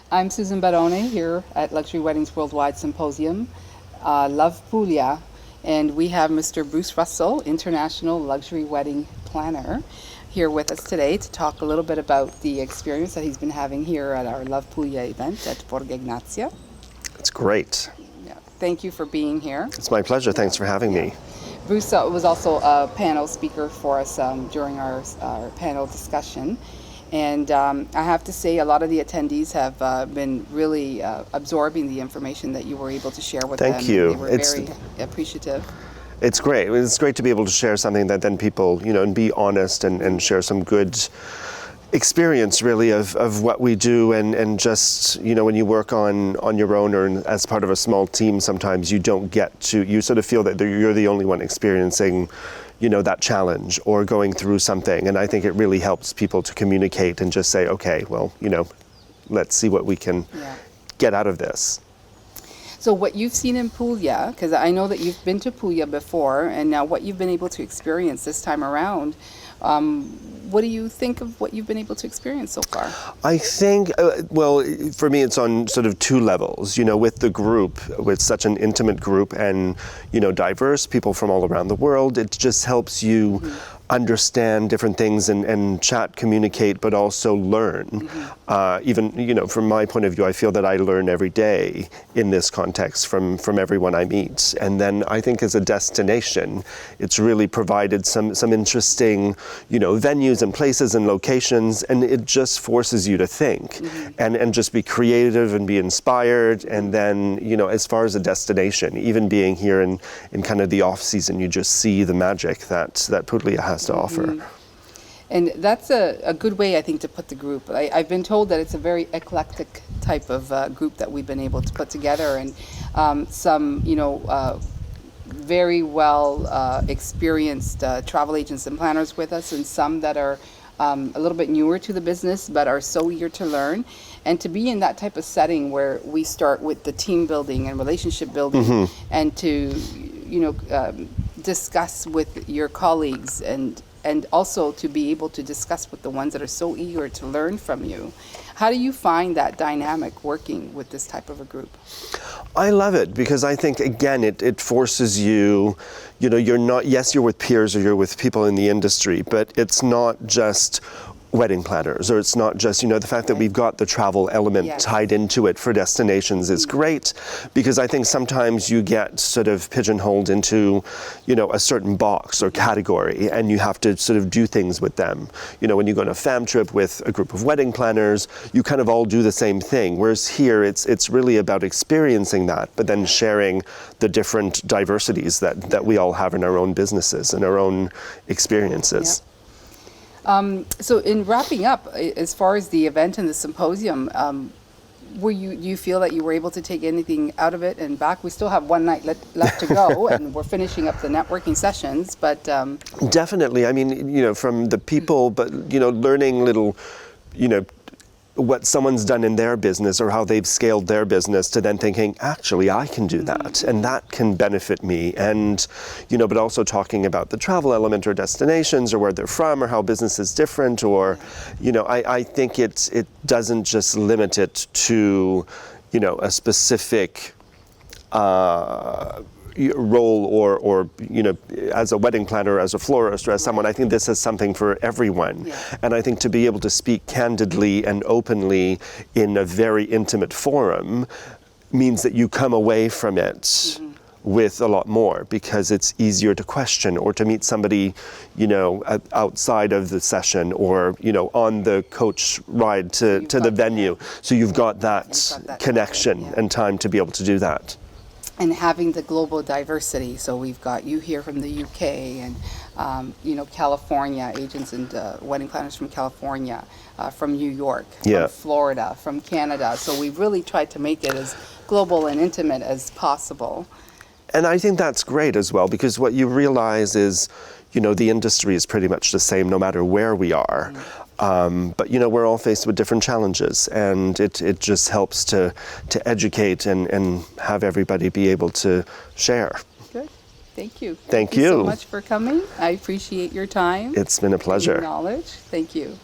I'm Susan Barone here at Luxury Weddings Worldwide Symposium, Love Puglia, and we have Mr. Bruce Russell, International Luxury Wedding Planner, here with us today to talk a little bit about the experience that he's been having here at our Love Puglia event at Borgo Ignazio. It's great. Yeah. Thank you for being here. It's my pleasure. Thanks for having me. Bruce was also a panel speaker for us during our panel discussion. And I have to say, a lot of the attendees have been really absorbing the information that you were able to share with them. Thank you. They were very appreciative. It's great. It's great to be able to share something that then people, and be honest and share some good experience really of what we do and just, when you work on your own or as part of a small team, sometimes you don't get to, you sort of feel that you're the only one experiencing that challenge or going through something. And I think it really helps people to communicate and just say, okay, well, let's see what we can get out of this. So what you've seen in Puglia, because I know that you've been to Puglia before, and now what you've been able to experience this time around, what do you think of what you've been able to experience so far? I think, well, for me, it's on sort of two levels. With the group, with such an intimate group and, diverse people from all around the world, it just helps you understand different things and chat, communicate, but also learn. Even, from my point of view, I feel that I learn every day in this context from everyone I meet. And then I think as a destination, it's really provided some interesting, venues and places and locations, and it just forces you to think and just be creative and be inspired. And then, as far as a destination, even being here in kind of the off season, you just see the magic that Puglia has to offer. And that's a good way, I think, to put the group. I've been told that it's a very eclectic type of group that we've been able to put together, and some, very well experienced travel agents and planners with us, and some that are a little bit newer to the business but are so eager to learn. And to be in that type of setting where we start with the team building and relationship building, and to discuss with your colleagues and also to be able to discuss with the ones that are so eager to learn from you. How do you find that dynamic working with this type of a group? I love it because I think, again, it forces you, you're not, yes, you're with peers or you're with people in the industry, but it's not just wedding planners, or it's not just, the fact that we've got the travel element tied into it for destinations is great, because I think sometimes you get sort of pigeonholed into, a certain box or category, and you have to sort of do things with them. When you go on a fam trip with a group of wedding planners, you kind of all do the same thing, whereas here it's really about experiencing that, but then sharing the different diversities that we all have in our own businesses and our own experiences. So in wrapping up, as far as the event and the symposium, do you feel that you were able to take anything out of it and back? We still have one night left to go, and we're finishing up the networking sessions, but... Definitely. I mean, from the people, but, learning little, what someone's done in their business or how they've scaled their business to then thinking, actually, I can do that and that can benefit me. And, but also talking about the travel element or destinations or where they're from or how business is different or, I think it doesn't just limit it to, a specific role or as a wedding planner, as a florist, or as someone. I think this is something for everyone. And I think to be able to speak candidly and openly in a very intimate forum means that you come away from it with a lot more, because it's easier to question or to meet somebody, outside of the session or, on the coach ride to the venue. So you've got that connection and time to be able to do that. And having the global diversity, so we've got you here from the UK and California, agents and wedding planners from California, from New York, from Florida, from Canada. So we've really tried to make it as global and intimate as possible. And I think that's great as well, because what you realize is, the industry is pretty much the same no matter where we are. But we're all faced with different challenges, and it just helps to educate and have everybody be able to share. Good. Thank you. Thank you so much for coming. I appreciate your time. It's been a pleasure. And your knowledge. Thank you.